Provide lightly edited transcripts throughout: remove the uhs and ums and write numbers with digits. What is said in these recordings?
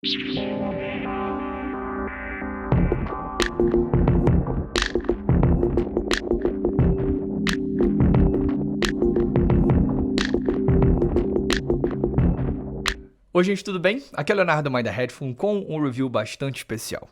Oi gente, tudo bem? Aqui é o Leonardo Mind the Headphone com um review bastante especial.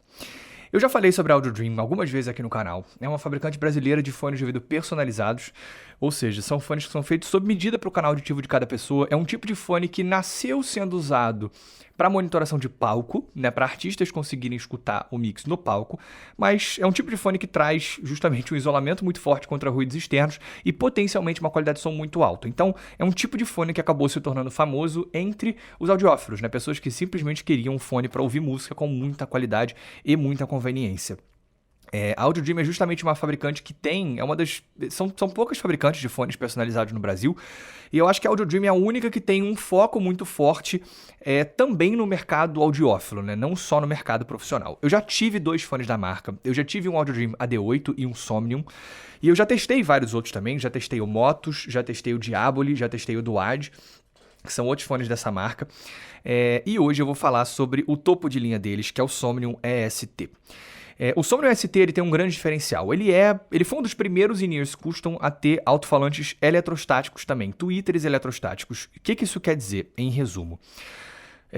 Eu já falei sobre a Audio-Dream algumas vezes aqui no canal. É uma fabricante brasileira de fones de ouvido personalizados, ou seja, são fones que são feitos sob medida para o canal auditivo de cada pessoa. É um tipo de fone que nasceu sendo usado para monitoração de palco, né, para artistas conseguirem escutar o mix no palco, mas é um tipo de fone que traz justamente um isolamento muito forte contra ruídos externos e potencialmente uma qualidade de som muito alta. Então, é um tipo de fone que acabou se tornando famoso entre os audiófilos, né, pessoas que simplesmente queriam um fone para ouvir música com muita qualidade e muita conveniência. A Audio-Dream é justamente uma fabricante que tem, são poucas fabricantes de fones personalizados no Brasil, e eu acho que a Audio-Dream é a única que tem um foco muito forte também no mercado audiófilo, né? Não só no mercado profissional. Eu já tive 2 fones da marca, eu já tive um Audio-Dream AD8 e um Somnium, e eu já testei vários outros também, já testei o Motus, já testei o Diaboli, já testei o Duad, que são outros fones dessa marca, e hoje eu vou falar sobre o topo de linha deles, que é o Somnium EST. O Somnium EST ele tem um grande diferencial. Ele foi um dos primeiros in-ears custom a ter alto-falantes eletrostáticos também, tweeters eletrostáticos. O que isso quer dizer, em resumo?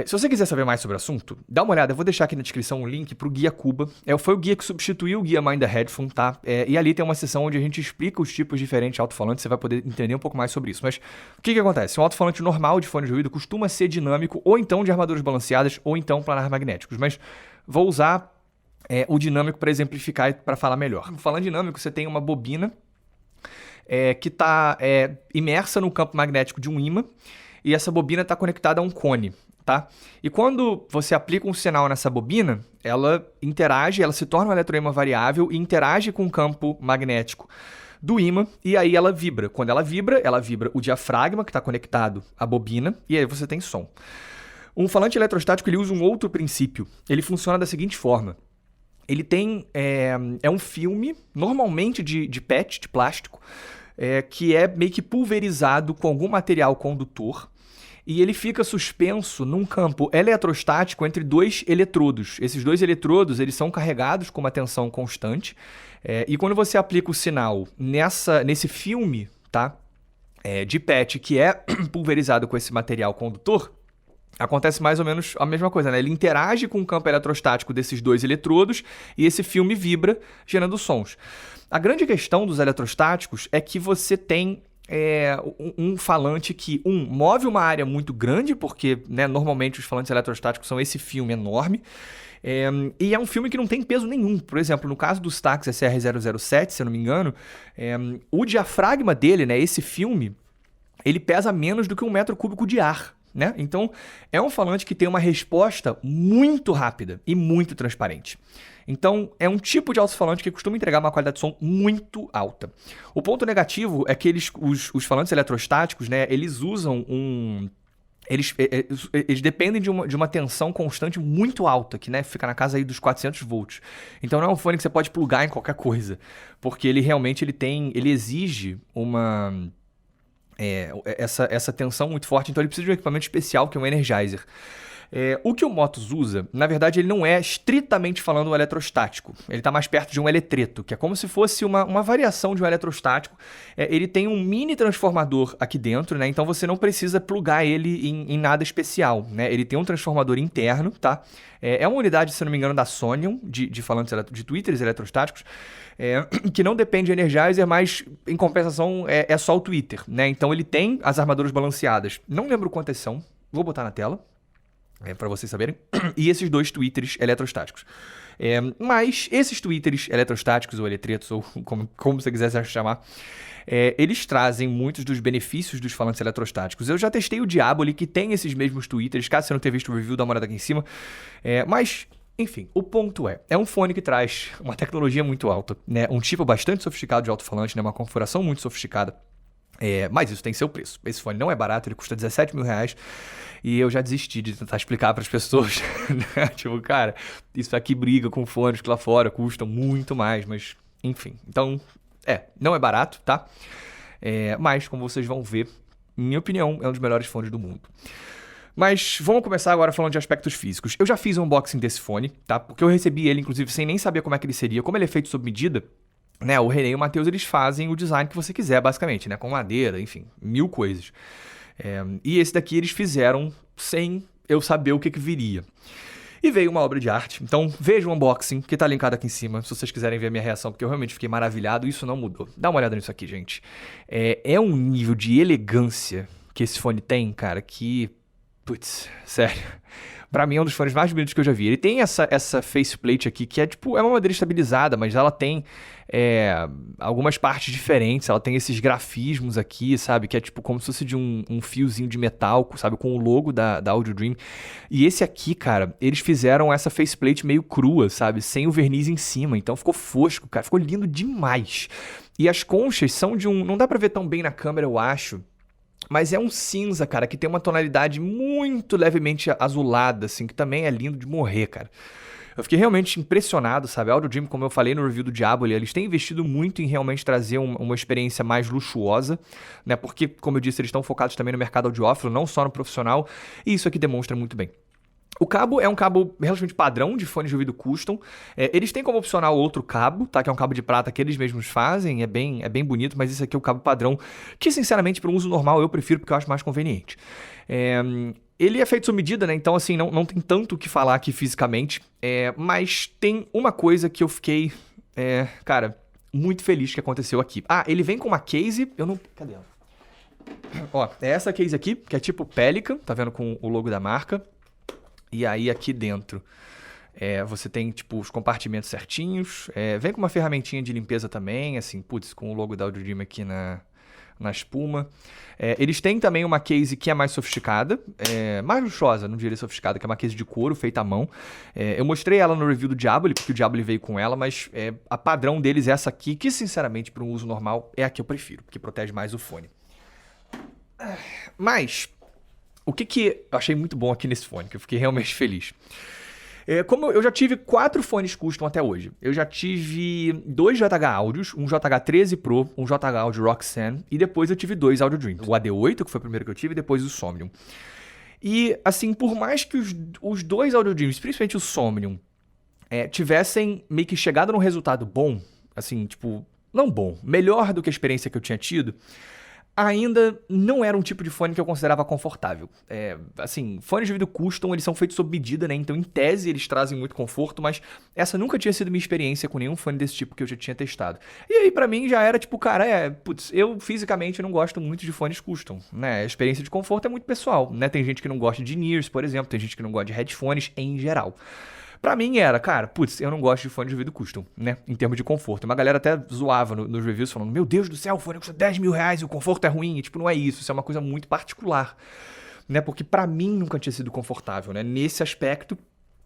Se você quiser saber mais sobre o assunto, dá uma olhada. Eu vou deixar aqui na descrição um link para o Guia Cuba. Foi o guia que substituiu o Guia Mind the Headphone, tá? E ali tem uma seção onde a gente explica os tipos diferentes de alto-falantes. Você vai poder entender um pouco mais sobre isso. Mas o que acontece? Um alto-falante normal de fone de ouvido costuma ser dinâmico, ou então de armaduras balanceadas, ou então planar magnéticos. Mas vou usar o dinâmico para exemplificar e para falar melhor. Falando dinâmico, você tem uma bobina que está imersa no campo magnético de um ímã, e essa bobina está conectada a um cone, tá? E quando você aplica um sinal nessa bobina, ela interage, ela se torna um eletroímã variável e interage com o campo magnético do ímã, e aí ela vibra. Quando ela vibra o diafragma que está conectado à bobina, e aí você tem som. Um falante eletrostático ele usa um outro princípio. Ele funciona da seguinte forma. Ele tem um filme, normalmente de PET, de plástico, que é meio que pulverizado com algum material condutor, e ele fica suspenso num campo eletrostático entre 2 eletrodos. Esses 2 eletrodos eles são carregados com uma tensão constante, e quando você aplica o sinal nesse filme, tá, de PET que é pulverizado com esse material condutor, acontece mais ou menos a mesma coisa, né? Ele interage com o campo eletrostático desses 2 eletrodos e esse filme vibra, gerando sons. A grande questão dos eletrostáticos é que você tem um falante que, move uma área muito grande, porque né, normalmente os falantes eletrostáticos são esse filme enorme, e é um filme que não tem peso nenhum. Por exemplo, no caso dos Stax SR007, se eu não me engano, o diafragma dele, né, esse filme, ele pesa menos do que 1 metro cúbico de ar. Né? Então, é um falante que tem uma resposta muito rápida e muito transparente. Então, é um tipo de alto-falante que costuma entregar uma qualidade de som muito alta. O ponto negativo é que os falantes eletrostáticos, né, eles usam Eles dependem de uma tensão constante muito alta, que né, fica na casa aí dos 400 volts. Então, não é um fone que você pode plugar em qualquer coisa, porque ele realmente ele exige essa tensão muito forte, então ele precisa de um equipamento especial, que é um Energizer. O que o Motus usa, na verdade, ele não é estritamente falando um eletrostático. Ele está mais perto de um eletreto, que é como se fosse uma variação de um eletrostático. Ele tem um mini transformador aqui dentro, né? Então você não precisa plugar ele em nada especial, né? Ele tem um transformador interno, tá? É uma unidade, se não me engano, da Sonium, de falantes de tweeters eletrostáticos, que não depende de Energizer, mas em compensação é só o tweeter, né? Então ele tem as armaduras balanceadas. Não lembro quantas são, vou botar na tela. Para vocês saberem, e esses 2 tweeters eletrostáticos. Mas esses tweeters eletrostáticos, ou eletretos, ou como você quiser chamar, eles trazem muitos dos benefícios dos falantes eletrostáticos. Eu já testei o Diaboli, que tem esses mesmos tweeters. Caso você não tenha visto o review, dá uma olhada aqui em cima. Mas, enfim, o ponto é um fone que traz uma tecnologia muito alta, né? Um tipo bastante sofisticado de alto-falante, né? Uma configuração muito sofisticada. Mas isso tem seu preço. Esse fone não é barato, ele custa 17 mil reais. E eu já desisti de tentar explicar para as pessoas, né? Tipo, cara, isso aqui briga com fones que lá fora custam muito mais, mas enfim. Então, não é barato, tá? Mas, como vocês vão ver, em minha opinião, é um dos melhores fones do mundo. Mas vamos começar agora falando de aspectos físicos. Eu já fiz um unboxing desse fone, tá? Porque eu recebi ele, inclusive, sem nem saber como é que ele seria. Como ele é feito sob medida, né? O René e o Matheus, eles fazem o design que você quiser, basicamente, né? Com madeira, enfim, mil coisas. E esse daqui eles fizeram sem eu saber o que viria. E veio uma obra de arte. Então veja o unboxing, que tá linkado aqui em cima, se vocês quiserem ver a minha reação, porque eu realmente fiquei maravilhado e isso não mudou. Dá uma olhada nisso aqui, gente. É um nível de elegância que esse fone tem, cara, que... Putz, sério. Pra mim é um dos fones mais bonitos que eu já vi. Ele tem essa faceplate aqui, que é tipo, é uma madeira estabilizada, mas ela tem algumas partes diferentes. Ela tem esses grafismos aqui, sabe? Que é tipo como se fosse de um fiozinho de metal, sabe? Com o logo da Audio Dream. E esse aqui, cara, eles fizeram essa faceplate meio crua, sabe? Sem o verniz em cima. Então ficou fosco, cara. Ficou lindo demais. E as conchas são de um... Não dá pra ver tão bem na câmera, eu acho. Mas é um cinza, cara, que tem uma tonalidade muito levemente azulada, assim, que também é lindo de morrer, cara. Eu fiquei realmente impressionado, sabe? A Audio Dream, como eu falei no review do Diablo, eles têm investido muito em realmente trazer uma experiência mais luxuosa, né? Porque, como eu disse, eles estão focados também no mercado audiófilo, não só no profissional, e isso aqui demonstra muito bem. O cabo é um cabo relativamente padrão de fone de ouvido custom. Eles têm como opcional outro cabo, tá? Que é um cabo de prata que eles mesmos fazem. É bem bonito, mas esse aqui é o cabo padrão, que sinceramente para um uso normal eu prefiro porque eu acho mais conveniente. Ele é feito sob medida, né? Então assim, não tem tanto o que falar aqui fisicamente. Mas tem uma coisa que eu fiquei, cara, muito feliz que aconteceu aqui. Ah, ele vem com uma case, eu não... Cadê ela? Ó, é essa case aqui, que é tipo Pelican, tá vendo, com o logo da marca. E aí aqui dentro você tem tipo os compartimentos certinhos, vem com uma ferramentinha de limpeza também, assim, putz, com o logo da Audio Dream aqui na espuma. Eles têm também uma case que é mais sofisticada, mais luxuosa, não diria sofisticada, que é uma case de couro feita à mão. Eu mostrei ela no review do Diablo, porque o Diablo veio com ela, mas a padrão deles é essa aqui, que sinceramente para um uso normal é a que eu prefiro, porque protege mais o fone. Mas... o que eu achei muito bom aqui nesse fone, que eu fiquei realmente feliz. Como eu já tive 4 fones custom até hoje. Eu já tive 2 JH Audios, um JH13 Pro, um JH Audio Roxanne, e depois eu tive 2 Audio Dreams. O AD8, que foi o primeiro que eu tive, e depois o Somnium. E, assim, por mais que os 2 Audio Dreams, principalmente o Somnium, tivessem meio que chegado num resultado bom, assim, tipo, não bom, melhor do que a experiência que eu tinha tido, ainda não era um tipo de fone que eu considerava confortável. Assim, fones de ouvido custom, eles são feitos sob medida, né? Então, em tese, eles trazem muito conforto, mas essa nunca tinha sido minha experiência com nenhum fone desse tipo que eu já tinha testado. E aí, pra mim, já era tipo, cara, putz, eu fisicamente não gosto muito de fones custom, né? A experiência de conforto é muito pessoal, né? Tem gente que não gosta de in-ears, por exemplo, tem gente que não gosta de headphones em geral. Pra mim era, cara, putz, eu não gosto de fone de ouvido custom, né? Em termos de conforto. Uma galera até zoava nos reviews falando, meu Deus do céu, o fone custa 10 mil reais e o conforto é ruim. E, tipo, não é isso. Isso é uma coisa muito particular, né? Porque pra mim nunca tinha sido confortável, né? Nesse aspecto,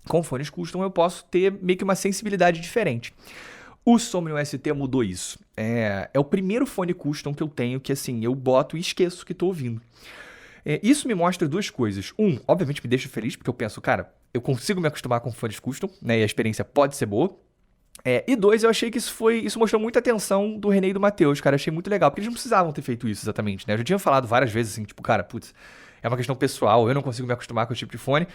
com fones custom eu posso ter meio que uma sensibilidade diferente. O Somnium ST mudou isso. É o primeiro fone custom que eu tenho que, assim, eu boto e esqueço que tô ouvindo. Isso me mostra duas coisas. Obviamente me deixa feliz, porque eu penso, cara, eu consigo me acostumar com fones custom, né? E a experiência pode ser boa. E 2, eu achei que isso mostrou muita atenção do René e do Matheus, cara. Achei muito legal, porque eles não precisavam ter feito isso exatamente, né? Eu já tinha falado várias vezes, assim, tipo, cara, putz, é uma questão pessoal, eu não consigo me acostumar com esse tipo de fone.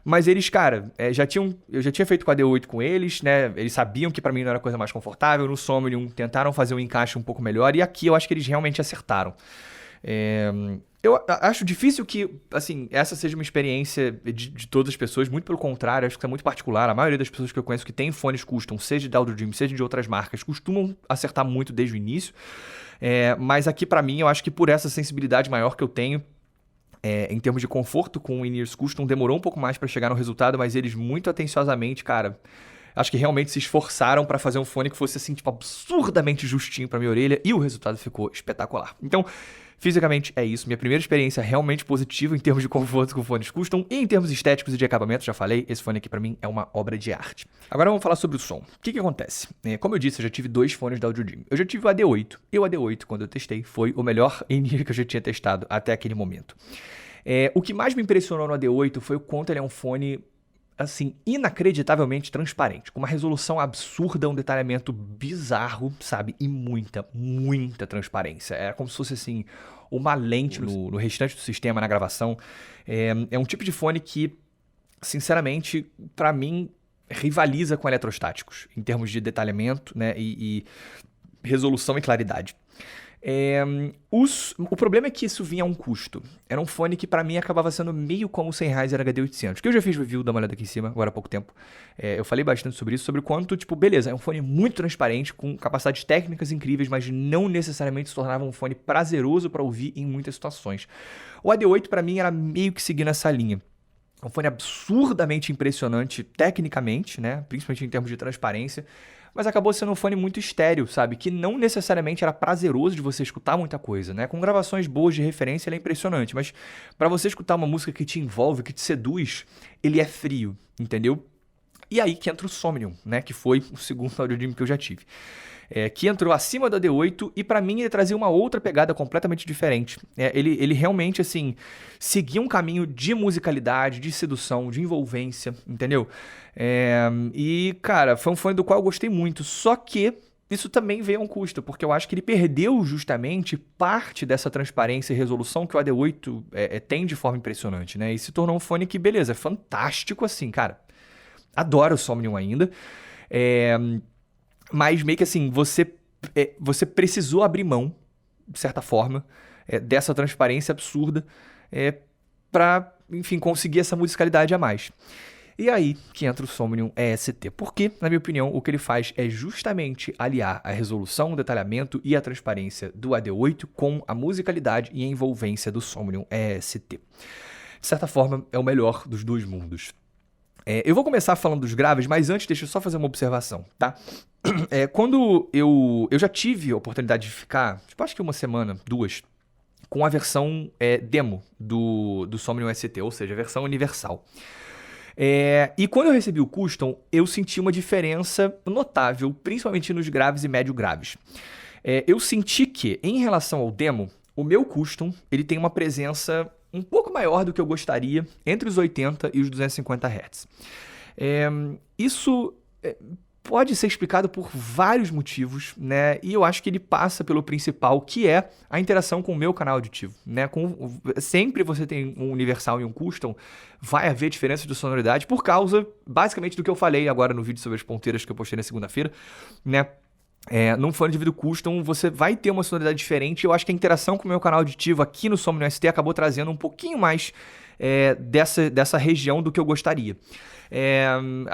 Mas eles, cara, eu já tinha feito com a D8 com eles, né? Eles sabiam que pra mim não era a coisa mais confortável. No Somnium tentaram fazer um encaixe um pouco melhor. E aqui eu acho que eles realmente acertaram. Eu acho difícil que, assim, essa seja uma experiência de todas as pessoas, muito pelo contrário, acho que é muito particular. A maioria das pessoas que eu conheço que tem fones custom, seja de Audio Dream, seja de outras marcas, costumam acertar muito desde o início. Mas aqui, pra mim, eu acho que por essa sensibilidade maior que eu tenho, em termos de conforto com o in-ears custom, demorou um pouco mais pra chegar no resultado, mas eles muito atenciosamente, cara, acho que realmente se esforçaram pra fazer um fone que fosse, assim, tipo, absurdamente justinho pra minha orelha, e o resultado ficou espetacular. Então, fisicamente é isso. Minha primeira experiência realmente positiva em termos de conforto com fones custom e em termos estéticos e de acabamento, já falei, esse fone aqui pra mim é uma obra de arte. Agora vamos falar sobre o som. O que acontece? Como eu disse, eu já tive 2 fones da Audio Dream. Eu já tive o AD8, e o AD8, quando eu testei, foi o melhor in-ear que eu já tinha testado até aquele momento. O que mais me impressionou no AD8 foi o quanto ele é um fone assim, inacreditavelmente transparente, com uma resolução absurda, um detalhamento bizarro, sabe? E muita, muita transparência. Era como se fosse, assim, uma lente no restante do sistema, na gravação. É um tipo de fone que, sinceramente, pra mim, rivaliza com eletrostáticos, em termos de detalhamento, né? E resolução e claridade. O problema é que isso vinha a um custo. Era um fone que pra mim acabava sendo meio como o Sennheiser HD800, que eu já fiz review, dá uma olhada aqui em cima, agora há pouco tempo. Eu falei bastante sobre isso, sobre o quanto, tipo, beleza, é um fone muito transparente, com capacidades técnicas incríveis, mas não necessariamente se tornava um fone prazeroso pra ouvir em muitas situações. O AD8 pra mim era meio que seguindo essa linha. Um fone absurdamente impressionante tecnicamente, né? Principalmente em termos de transparência, mas acabou sendo um fone muito estéreo, sabe? Que não necessariamente era prazeroso de você escutar muita coisa, né? Com gravações boas de referência, ele é impressionante, mas para você escutar uma música que te envolve, que te seduz, ele é frio, entendeu? E aí que entra o Somnium, né? Que foi o segundo audiodream que eu já tive. Que entrou acima do AD8 e pra mim ele trazia uma outra pegada completamente diferente. Ele realmente, assim, seguia um caminho de musicalidade, de sedução, de envolvência, entendeu? E, cara, foi um fone do qual eu gostei muito, só que isso também veio a um custo, porque eu acho que ele perdeu justamente parte dessa transparência e resolução que o AD8 tem de forma impressionante, né? E se tornou um fone que, beleza, é fantástico, assim, cara. Adoro o Somnium ainda. Mas meio que assim, você precisou abrir mão, de certa forma, dessa transparência absurda pra, enfim, conseguir essa musicalidade a mais. E aí que entra o Somnium EST. Porque, na minha opinião, o que ele faz é justamente aliar a resolução, o detalhamento e a transparência do AD8 com a musicalidade e a envolvência do Somnium EST. De certa forma, é o melhor dos dois mundos. Eu vou começar falando dos graves, mas antes deixa eu só fazer uma observação, tá? Quando eu já tive a oportunidade de ficar, tipo, acho que uma semana, 2, com a versão demo do Somnium ST, ou seja, a versão universal. E quando eu recebi o Custom, eu senti uma diferença notável, principalmente nos graves e médio graves. Eu senti que, em relação ao demo, o meu Custom ele tem uma presença um pouco maior do que eu gostaria entre os 80 e os 250 Hz. Isso pode ser explicado por vários motivos, né? E eu acho que ele passa pelo principal, que é a interação com o meu canal auditivo, né? Sempre você tem um universal e um custom, vai haver diferenças de sonoridade por causa, basicamente, do que eu falei agora no vídeo sobre as ponteiras que eu postei na segunda-feira, né? Num fone de ouvido custom, você vai ter uma sonoridade diferente. Eu acho que a interação com o meu canal auditivo aqui no Somnium ST acabou trazendo um pouquinho mais dessa região do que eu gostaria.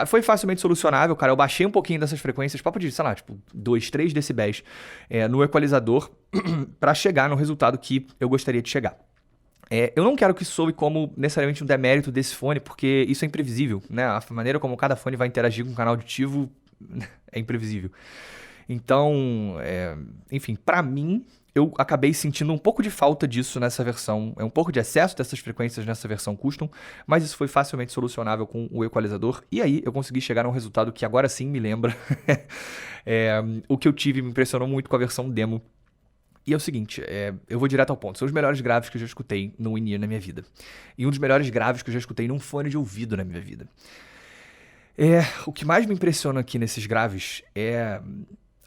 Foi facilmente solucionável, cara. Eu baixei um pouquinho dessas frequências, papo de, sei lá, tipo 2, 3 decibéis no equalizador para chegar no resultado que eu gostaria de chegar. Eu não quero que soe como necessariamente um demérito desse fone, porque isso é imprevisível, né? A maneira como cada fone vai interagir com o canal auditivo é imprevisível. Então, enfim, pra mim, eu acabei sentindo um pouco de falta disso nessa versão, um pouco de excesso dessas frequências nessa versão custom, mas isso foi facilmente solucionável com o equalizador, e aí eu consegui chegar a um resultado que agora sim me lembra o que eu tive, me impressionou muito com a versão demo. E é o seguinte, eu vou direto ao ponto, são os melhores graves que eu já escutei no in-ear na minha vida, e um dos melhores graves que eu já escutei num fone de ouvido na minha vida. O que mais me impressiona aqui nesses graves é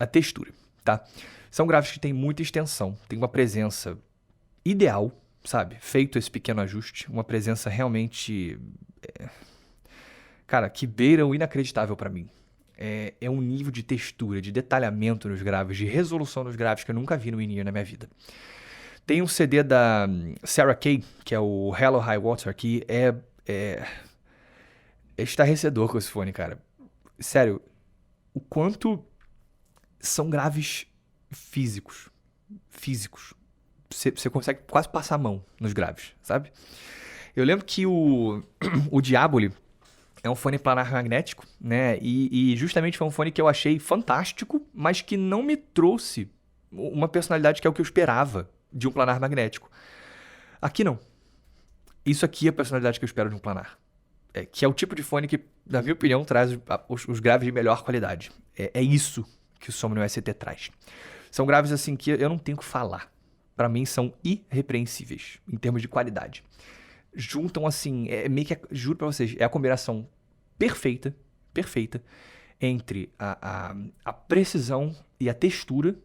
a textura, tá? São graves que têm muita extensão, tem uma presença ideal, sabe? Feito esse pequeno ajuste, uma presença realmente, cara, que beira o inacreditável pra mim. É um nível de textura, de detalhamento nos graves, de resolução nos graves que eu nunca vi no in-ear na minha vida. Tem um CD da Sarah Kay, que é o Hello High Water, que é estarrecedor com esse fone, cara. Sério, o quanto são graves físicos. Você consegue quase passar a mão nos graves, sabe? Eu lembro que o Diaboli é um fone planar magnético, né? E justamente foi um fone que eu achei fantástico, mas que não me trouxe uma personalidade que é o que eu esperava de um planar magnético. Aqui não. Isso aqui é a personalidade que eu espero de um planar. Que é o tipo de fone que, na minha opinião, traz os graves de melhor qualidade. É isso que o Somnium ST traz. São graves assim que eu não tenho o que falar. Pra mim são irrepreensíveis em termos de qualidade. Juntam assim, meio que, juro pra vocês, é a combinação perfeita, perfeita, entre a precisão e a textura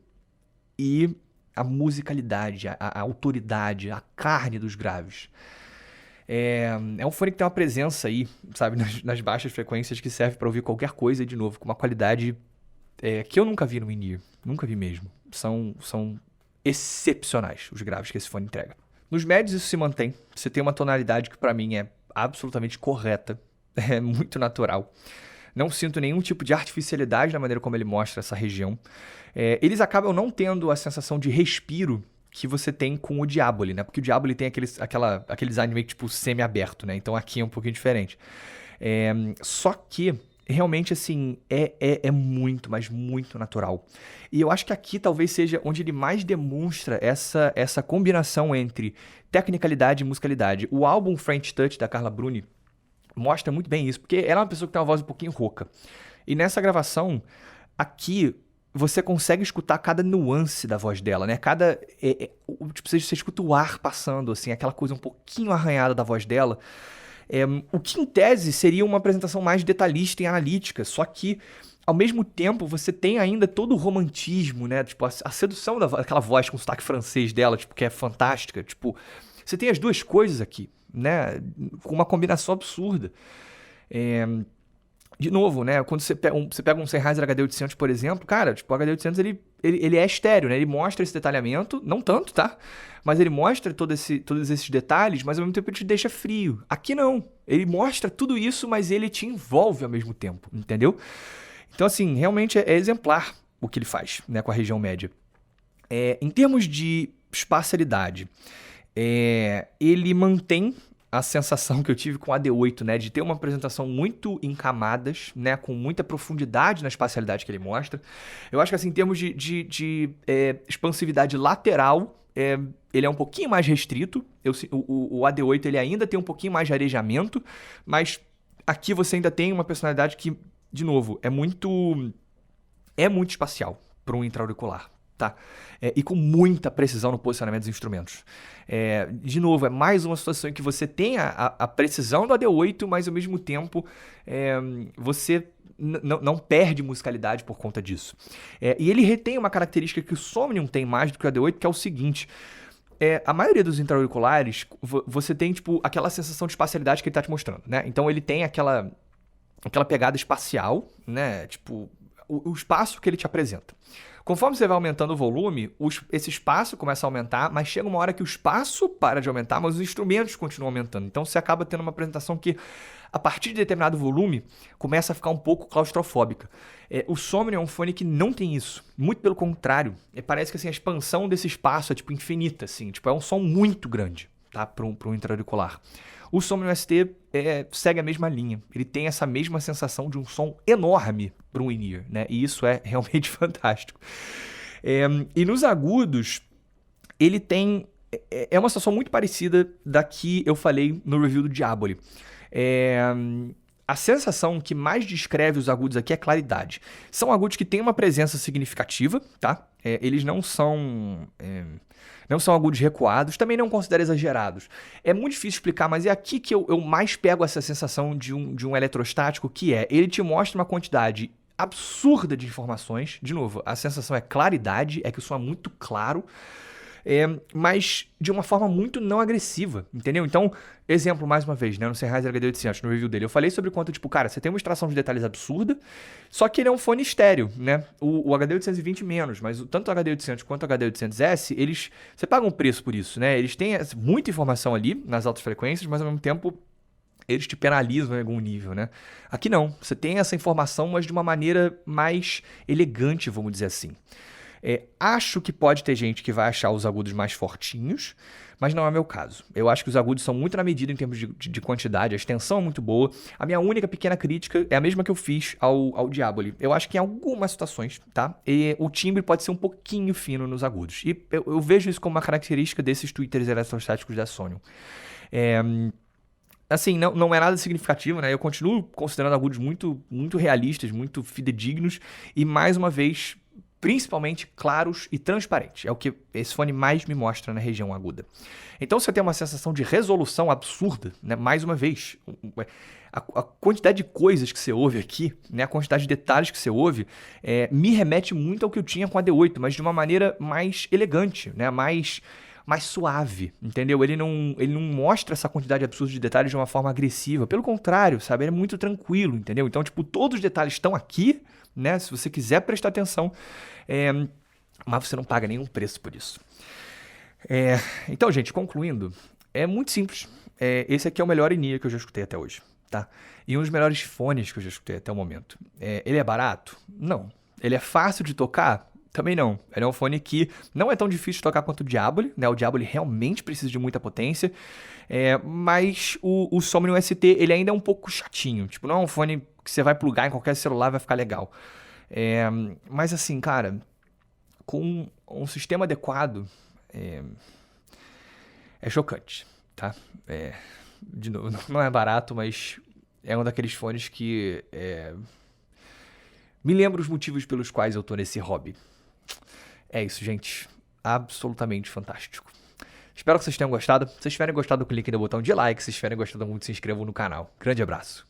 e a musicalidade, a autoridade, a carne dos graves. É um fone que tem uma presença aí, sabe, nas baixas frequências que serve pra ouvir qualquer coisa, de novo, com uma qualidade que eu nunca vi no in-ear. Nunca vi mesmo. São excepcionais os graves que esse fone entrega. Nos médios isso se mantém. Você tem uma tonalidade que pra mim é absolutamente correta. É muito natural. Não sinto nenhum tipo de artificialidade na maneira como ele mostra essa região. Eles acabam não tendo a sensação de respiro que você tem com o Diaboli, né? Porque o Diaboli tem aquele design meio que tipo semi-aberto, né? Então aqui é um pouquinho diferente. Só que, realmente, assim, é muito, mas muito natural. E eu acho que aqui talvez seja onde ele mais demonstra essa combinação entre tecnicalidade e musicalidade. O álbum French Touch, da Carla Bruni, mostra muito bem isso, porque ela é uma pessoa que tem uma voz um pouquinho rouca. E nessa gravação, aqui, você consegue escutar cada nuance da voz dela, né? Tipo, você escuta o ar passando, assim, aquela coisa um pouquinho arranhada da voz dela. O que, em tese, seria uma apresentação mais detalhista e analítica, só que, ao mesmo tempo, você tem ainda todo o romantismo, né? Tipo, a sedução daquela voz com o sotaque francês dela, tipo, que é fantástica. Tipo, você tem as duas coisas aqui, né? Com uma combinação absurda. De novo, né? Quando você pega um Sennheiser HD800, por exemplo, cara, tipo, o HD800 ele é estéreo, né? Ele mostra esse detalhamento, não tanto, tá? Mas ele mostra todos esses detalhes, mas ao mesmo tempo ele te deixa frio. Aqui não. Ele mostra tudo isso, mas ele te envolve ao mesmo tempo, entendeu? Então, assim, realmente é exemplar o que ele faz, né? Com a região média. Em termos de espacialidade, ele mantém a sensação que eu tive com o AD8, né, de ter uma apresentação muito em camadas, né, com muita profundidade na espacialidade que ele mostra. Eu acho que, assim, em termos de expansividade lateral, ele é um pouquinho mais restrito. O AD8 ele ainda tem um pouquinho mais de arejamento, mas aqui você ainda tem uma personalidade que, de novo, é muito espacial para um intra-auricular. Tá? E com muita precisão no posicionamento dos instrumentos. De novo, é mais uma situação em que você tem a precisão do AD8, mas ao mesmo tempo você não perde musicalidade por conta disso. E ele retém uma característica que o Somnium tem mais do que o AD8, que é o seguinte: a maioria dos intra-auriculares, você tem tipo aquela sensação de espacialidade que ele está te mostrando, né? Então ele tem aquela pegada espacial, né? Tipo, o espaço que ele te apresenta. Conforme você vai aumentando o volume, esse espaço começa a aumentar, mas chega uma hora que o espaço para de aumentar, mas os instrumentos continuam aumentando. Então você acaba tendo uma apresentação que, a partir de determinado volume, começa a ficar um pouco claustrofóbica. O Somnium é um fone que não tem isso. Muito pelo contrário. Parece que assim, a expansão desse espaço é tipo infinita. Assim, tipo, é um som muito grande, tá? Para um intra-auricular. O Somnium ST segue a mesma linha. Ele tem essa mesma sensação de um som enorme para um in-ear, né? E isso é realmente fantástico. E nos agudos, ele tem... É uma situação muito parecida da que eu falei no review do Diaboli. A sensação que mais descreve os agudos aqui é claridade. São agudos que têm uma presença significativa, tá? Eles não são agudos recuados, também não considero exagerados. É muito difícil explicar, mas é aqui que eu mais pego essa sensação de um eletrostático, que ele te mostra uma quantidade absurda de informações. De novo, a sensação é claridade, é que o som é muito claro, mas de uma forma muito não agressiva, entendeu? Então, exemplo mais uma vez, né, no Sennheiser HD800, no review dele, eu falei sobre quanto, tipo, cara, você tem uma extração de detalhes absurda, só que ele é um fone estéreo, né? O HD820 menos, mas tanto o HD800 quanto o HD800S, você paga um preço por isso, né? Eles têm muita informação ali nas altas frequências, mas ao mesmo tempo eles te penalizam em algum nível, né? Aqui não, você tem essa informação, mas de uma maneira mais elegante, vamos dizer assim. Acho que pode ter gente que vai achar os agudos mais fortinhos, mas não é o meu caso. Eu acho que os agudos são muito na medida em termos de quantidade, a extensão é muito boa. A minha única pequena crítica é a mesma que eu fiz ao Diaboli. Eu acho que em algumas situações, tá? O timbre pode ser um pouquinho fino nos agudos. E eu vejo isso como uma característica desses tweeters eletrostáticos da Sony. Assim, não é nada significativo, né? Eu continuo considerando agudos muito, muito realistas, muito fidedignos. E mais uma vez, principalmente claros e transparentes. É o que esse fone mais me mostra na região aguda. Então você tem uma sensação de resolução absurda, né? Mais uma vez, a quantidade de coisas que você ouve aqui, né? A quantidade de detalhes que você ouve, me remete muito ao que eu tinha com a D8, mas de uma maneira mais elegante, né? Mais suave, entendeu? Ele não mostra essa quantidade absurda de detalhes de uma forma agressiva. Pelo contrário, sabe? Ele é muito tranquilo, entendeu? Então, tipo, todos os detalhes estão aqui, né? Se você quiser prestar atenção, mas você não paga nenhum preço por isso. Então, gente, concluindo, é muito simples. Esse aqui é o melhor in-ear que eu já escutei até hoje, tá? E um dos melhores fones que eu já escutei até o momento. Ele é barato? Não. Ele é fácil de tocar? Também não. Ele é um fone que não é tão difícil de tocar quanto o Diablo, né? O Diablo realmente precisa de muita potência, mas o Somnium ST ele ainda é um pouco chatinho. Tipo, não é um fone que você vai plugar em qualquer celular e vai ficar legal. Mas assim, cara, com um sistema adequado, é chocante, tá? De novo, não é barato, mas é um daqueles fones que me lembra os motivos pelos quais eu tô nesse hobby. É isso, gente. Absolutamente fantástico. Espero que vocês tenham gostado. Se vocês tiverem gostado, cliquem no botão de like. Se vocês tiverem gostado muito, se inscrevam no canal. Grande abraço.